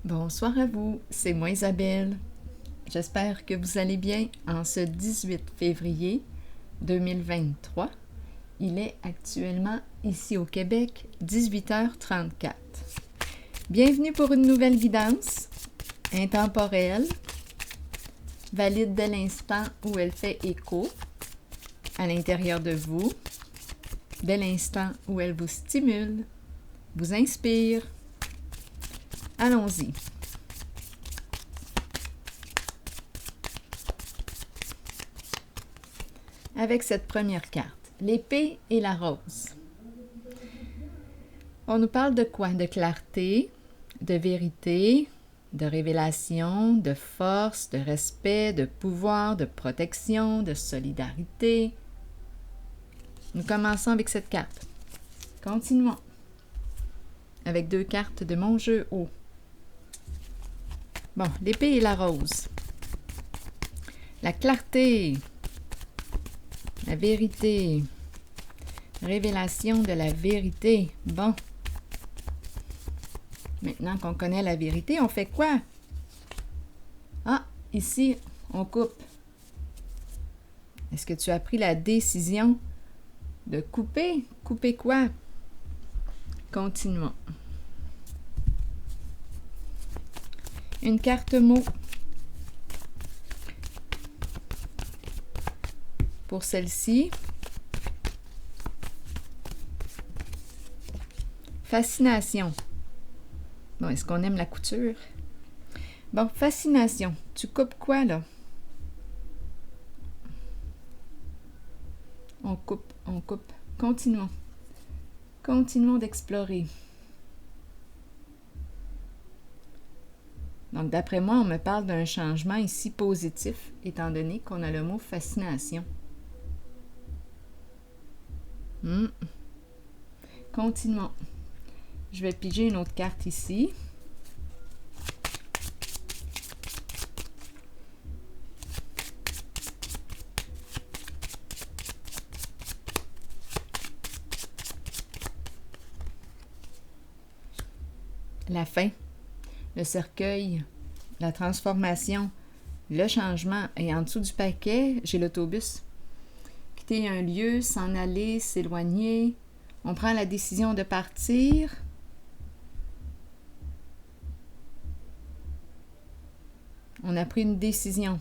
Bonsoir à vous, c'est moi Isabelle. J'espère que vous allez bien en ce 18 février 2023. Il est actuellement ici au Québec 18h34. Bienvenue pour une nouvelle guidance intemporelle, valide dès l'instant où elle fait écho à l'intérieur de vous, dès l'instant où elle vous stimule, vous inspire. Allons-y. Avec cette première carte, l'épée et la rose. On nous parle de quoi? De clarté, de vérité, de révélation, de force, de respect, de pouvoir, de protection, de solidarité. Nous commençons avec cette carte. Continuons avec deux cartes de mon jeu haut. Bon, l'épée et la rose. La clarté, la vérité, révélation de la vérité. Bon, maintenant qu'on connaît la vérité, on fait quoi? Ah, ici, on coupe. Est-ce que tu as pris la décision de couper? Couper quoi? Continuons. Une carte mot. Pour celle-ci, fascination. Bon, est-ce qu'on aime la couture? Bon, fascination. Tu coupes quoi, là? On coupe, on coupe. Continuons. Continuons d'explorer. Donc, d'après moi, on me parle d'un changement ici positif, étant donné qu'on a le mot fascination. Continuons. Je vais piger une autre carte ici. La fin, le cercueil, la transformation, le changement. Et en dessous du paquet, j'ai l'autobus. Quitter un lieu, s'en aller, s'éloigner. On prend la décision de partir. On a pris une décision.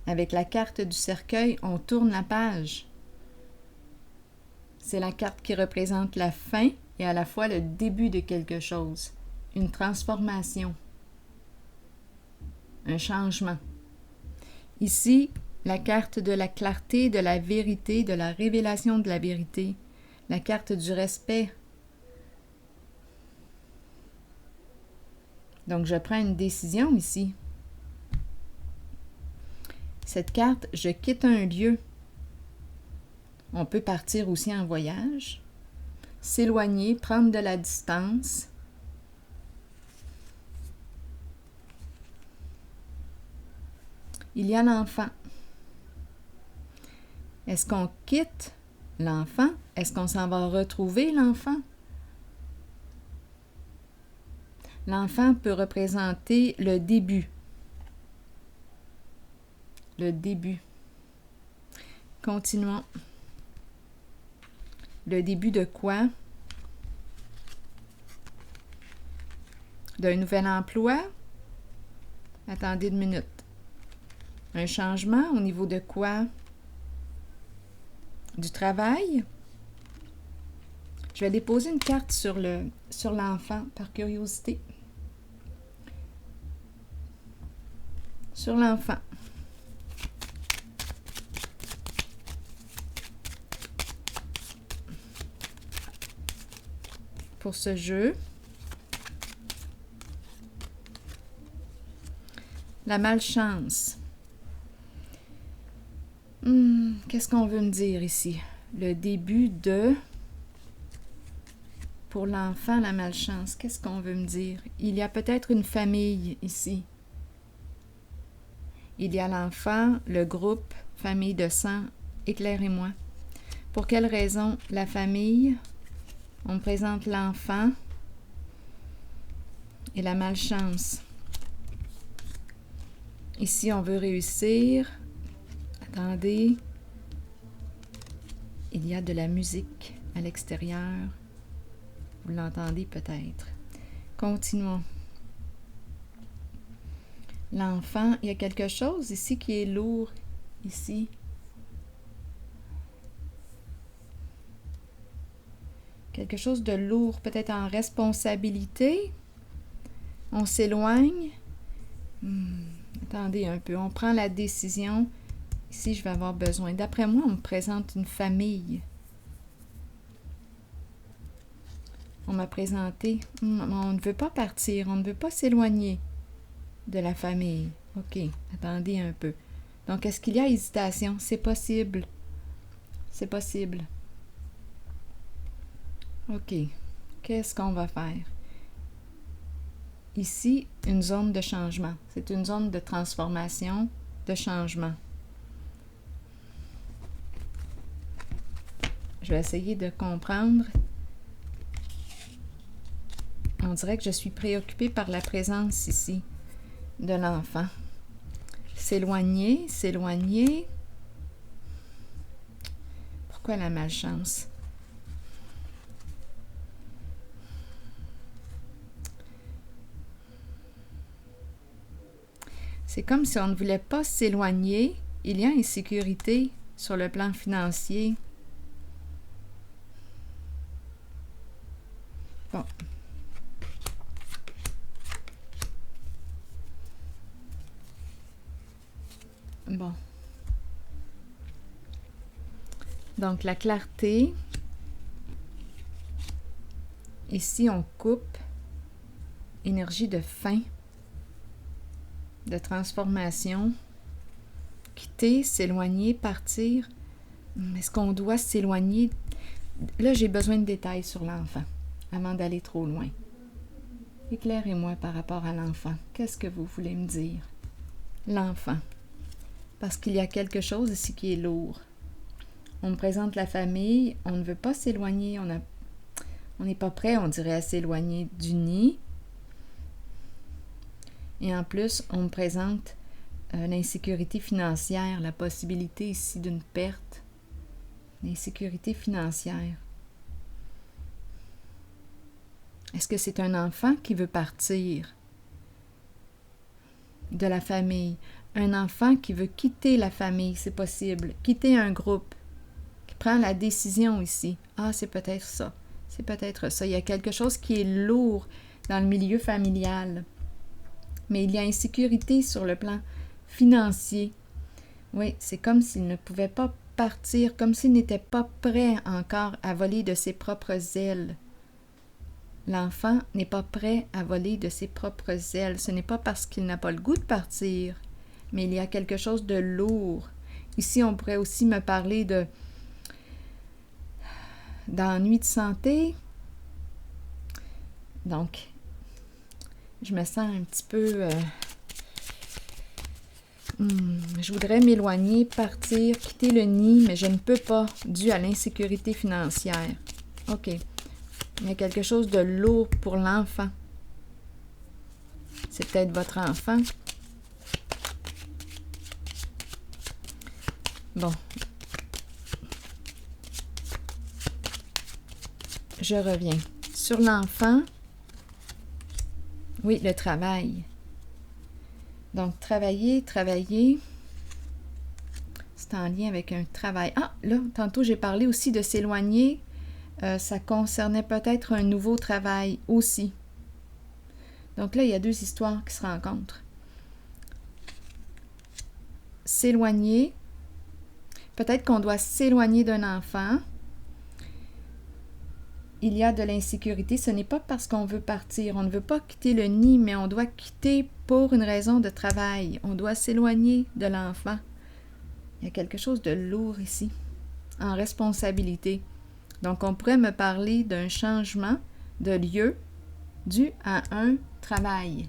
Avec la carte du cercueil, on tourne la page. C'est la carte qui représente la fin et à la fois le début de quelque chose. Une transformation. Un changement. Ici, la carte de la clarté, de la vérité, de la révélation de la vérité. La carte du respect. Donc, je prends une décision ici. Cette carte, je quitte un lieu. On peut partir aussi en voyage, s'éloigner, prendre de la distance. Il y a l'enfant. Est-ce qu'on quitte l'enfant? Est-ce qu'on s'en va retrouver l'enfant? L'enfant peut représenter le début. Le début. Continuons. Le début de quoi? D'un nouvel emploi? Attendez une minute. Un changement au niveau de quoi? Du travail? Je vais déposer une carte sur l'enfant par curiosité. Sur l'enfant. Pour ce jeu. La malchance. Qu'est-ce qu'on veut me dire ici? Le début de... Pour l'enfant, la malchance, qu'est-ce qu'on veut me dire? Il y a peut-être une famille ici. Il y a l'enfant, le groupe, famille de sang, éclairez-moi. Pour quelle raison la famille? On me présente l'enfant. et la malchance. Ici, on veut réussir. Attendez. Il y a de la musique à l'extérieur. Vous l'entendez peut-être. Continuons. L'enfant, il y a quelque chose ici qui est lourd. Ici. Quelque chose de lourd, peut-être en responsabilité. On s'éloigne. Attendez un peu, on prend la décision. Ici, je vais avoir besoin. D'après moi, on me présente une famille. On m'a présenté. On ne veut pas partir, on ne veut pas s'éloigner de la famille. OK, attendez un peu. Donc, est-ce qu'il y a hésitation? C'est possible. C'est possible. OK. Qu'est-ce qu'on va faire? Ici, une zone de changement. C'est une zone de transformation, de changement. Je vais essayer de comprendre. On dirait que je suis préoccupée par la présence ici de l'enfant. S'éloigner, s'éloigner. Pourquoi la malchance? C'est comme si on ne voulait pas s'éloigner. Il y a insécurité sur le plan financier. Bon. Bon. Donc, la clarté. Ici, on coupe. Énergie de fin. De transformation. Quitter, s'éloigner, partir. Est-ce qu'on doit s'éloigner? Là, j'ai besoin de détails sur l'enfant avant d'aller trop loin. Éclairez-moi par rapport à l'enfant. Qu'est-ce que vous voulez me dire? L'enfant. Parce qu'il y a quelque chose ici qui est lourd. On me présente la famille, on ne veut pas s'éloigner, on n'est pas prêt, on dirait, à s'éloigner du nid. Et en plus, on me présente l'insécurité financière, la possibilité ici d'une perte. L'insécurité financière. Est-ce que c'est un enfant qui veut partir de la famille? Un enfant qui veut quitter la famille, c'est possible. Quitter un groupe, qui prend la décision ici. Ah, c'est peut-être ça. C'est peut-être ça. Il y a quelque chose qui est lourd dans le milieu familial. Mais il y a insécurité sur le plan financier. Oui, c'est comme s'il ne pouvait pas partir, comme s'il n'était pas prêt encore à voler de ses propres ailes. L'enfant n'est pas prêt à voler de ses propres ailes. Ce n'est pas parce qu'il n'a pas le goût de partir, mais il y a quelque chose de lourd. Ici, on pourrait aussi me parler d'ennui de santé. Donc, je me sens un petit peu... je voudrais m'éloigner, partir, quitter le nid, mais je ne peux pas, dû à l'insécurité financière. OK. Il y a quelque chose de lourd pour l'enfant. C'est peut-être votre enfant. Bon. Je reviens. Sur l'enfant, oui, le travail. Donc, travailler, c'est en lien avec un travail. Ah, là, tantôt, j'ai parlé aussi de s'éloigner. Ça concernait peut-être un nouveau travail aussi. Donc là, il y a deux histoires qui se rencontrent. S'éloigner. Peut-être qu'on doit s'éloigner d'un enfant. Il y a de l'insécurité. Ce n'est pas parce qu'on veut partir. On ne veut pas quitter le nid, mais on doit quitter pour une raison de travail. On doit s'éloigner de l'enfant. Il y a quelque chose de lourd ici, en responsabilité. Donc, on pourrait me parler d'un changement de lieu dû à un travail.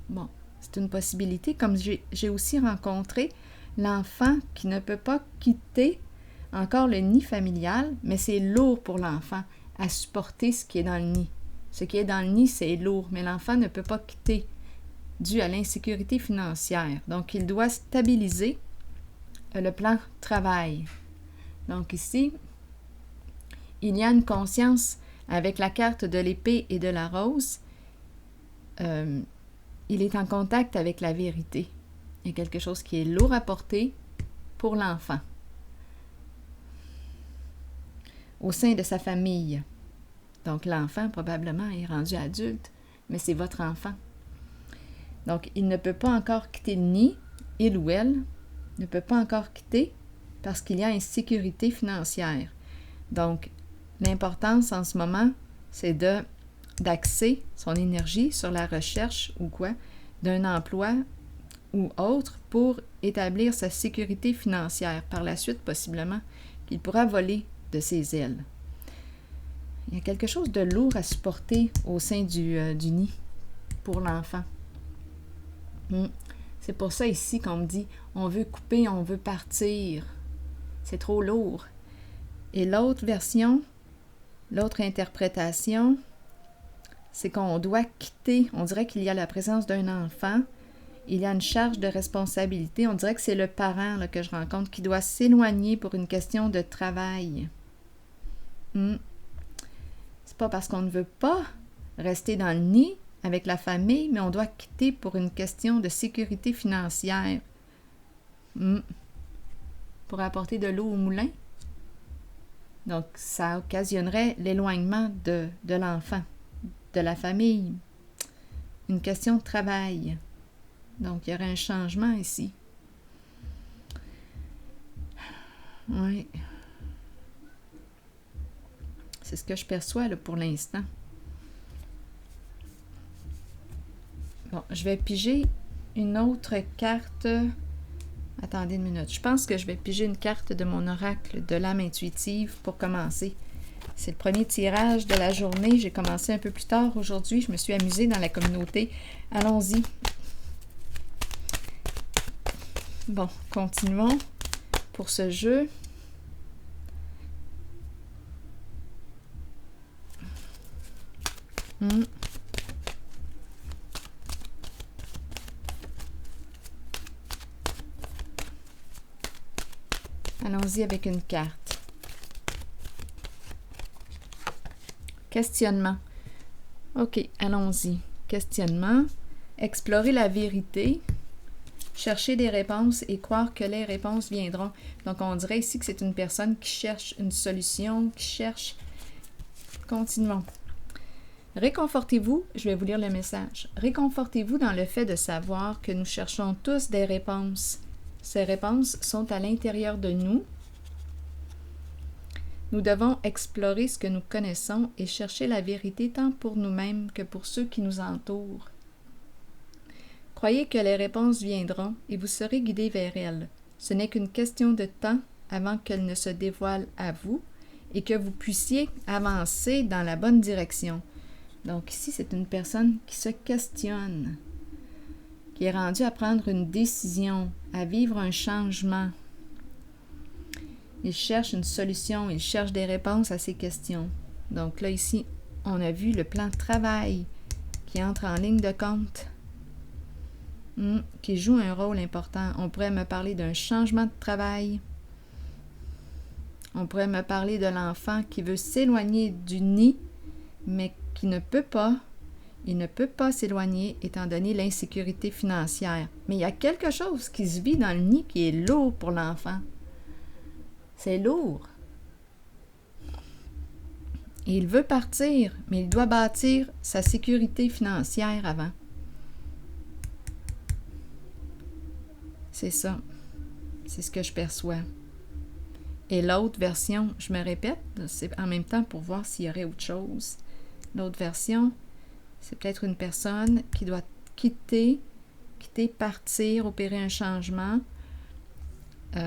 Bon, c'est une possibilité. Comme j'ai aussi rencontré l'enfant qui ne peut pas quitter encore le nid familial, mais c'est lourd pour l'enfant à supporter ce qui est dans le nid. Ce qui est dans le nid, c'est lourd, mais l'enfant ne peut pas quitter dû à l'insécurité financière. Donc, il doit stabiliser le plan travail. Donc ici, il y a une conscience avec la carte de l'épée et de la rose. Il est en contact avec la vérité. Il y a quelque chose qui est lourd à porter pour l'enfant. Au sein de sa famille. Donc l'enfant probablement est rendu adulte, mais c'est votre enfant. Donc il ne peut pas encore quitter le nid, il ou elle ne peut pas encore quitter parce qu'il y a insécurité financière. Donc l'importance en ce moment, c'est d'axer son énergie sur la recherche ou quoi, d'un emploi ou autre pour établir sa sécurité financière. Par la suite, possiblement, qu'il pourra voler de ses ailes. Il y a quelque chose de lourd à supporter au sein du nid pour l'enfant. C'est pour ça ici qu'on me dit, on veut couper, on veut partir. C'est trop lourd. Et l'autre version, l'autre interprétation, c'est qu'on doit quitter. On dirait qu'il y a la présence d'un enfant. Il y a une charge de responsabilité. On dirait que c'est le parent là, que je rencontre qui doit s'éloigner pour une question de travail. C'est pas parce qu'on ne veut pas rester dans le nid avec la famille, mais on doit quitter pour une question de sécurité financière. Pour apporter de l'eau au moulin. Donc, ça occasionnerait l'éloignement de l'enfant, de la famille. Une question de travail. Donc, il y aurait un changement ici. Oui. C'est ce que je perçois là, pour l'instant. Bon, je vais piger une autre carte. Attendez une minute. Je pense que je vais piger une carte de mon oracle de l'âme intuitive pour commencer. C'est le premier tirage de la journée. J'ai commencé un peu plus tard aujourd'hui. Je me suis amusée dans la communauté. Allons-y. Bon, continuons pour ce jeu. Allons-y avec une carte. Questionnement. OK, allons-y. Questionnement. Explorer la vérité. Chercher des réponses et croire que les réponses viendront. Donc, on dirait ici que c'est une personne qui cherche une solution, qui cherche... Continuons. Réconfortez-vous, je vais vous lire le message. Réconfortez-vous dans le fait de savoir que nous cherchons tous des réponses. Ces réponses sont à l'intérieur de nous. Nous devons explorer ce que nous connaissons et chercher la vérité tant pour nous-mêmes que pour ceux qui nous entourent. Croyez que les réponses viendront et vous serez guidés vers elles. Ce n'est qu'une question de temps avant qu'elles ne se dévoilent à vous et que vous puissiez avancer dans la bonne direction. Donc ici, c'est une personne qui se questionne, qui est rendue à prendre une décision, à vivre un changement. Il cherche une solution, il cherche des réponses à ces questions. Donc là, ici, on a vu le plan de travail qui entre en ligne de compte, qui joue un rôle important. On pourrait me parler d'un changement de travail. On pourrait me parler de l'enfant qui veut s'éloigner du nid, mais qui ne peut pas. Il ne peut pas s'éloigner étant donné l'insécurité financière. Mais il y a quelque chose qui se vit dans le nid qui est lourd pour l'enfant. C'est lourd. Et il veut partir, mais il doit bâtir sa sécurité financière avant. C'est ça. C'est ce que je perçois. Et l'autre version, je me répète, c'est en même temps pour voir s'il y aurait autre chose. L'autre version, c'est peut-être une personne qui doit quitter, partir, opérer un changement.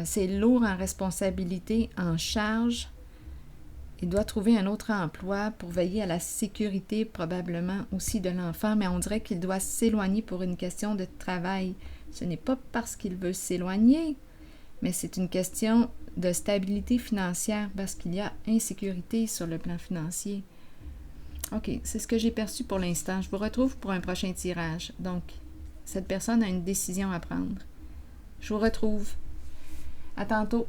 C'est lourd en responsabilité, en charge. Il doit trouver un autre emploi pour veiller à la sécurité probablement aussi de l'enfant, mais on dirait qu'il doit s'éloigner pour une question de travail. Ce n'est pas parce qu'il veut s'éloigner, mais c'est une question de stabilité financière parce qu'il y a insécurité sur le plan financier. OK, c'est ce que j'ai perçu pour l'instant. Je vous retrouve pour un prochain tirage. Donc, cette personne a une décision à prendre. Je vous retrouve. À tantôt.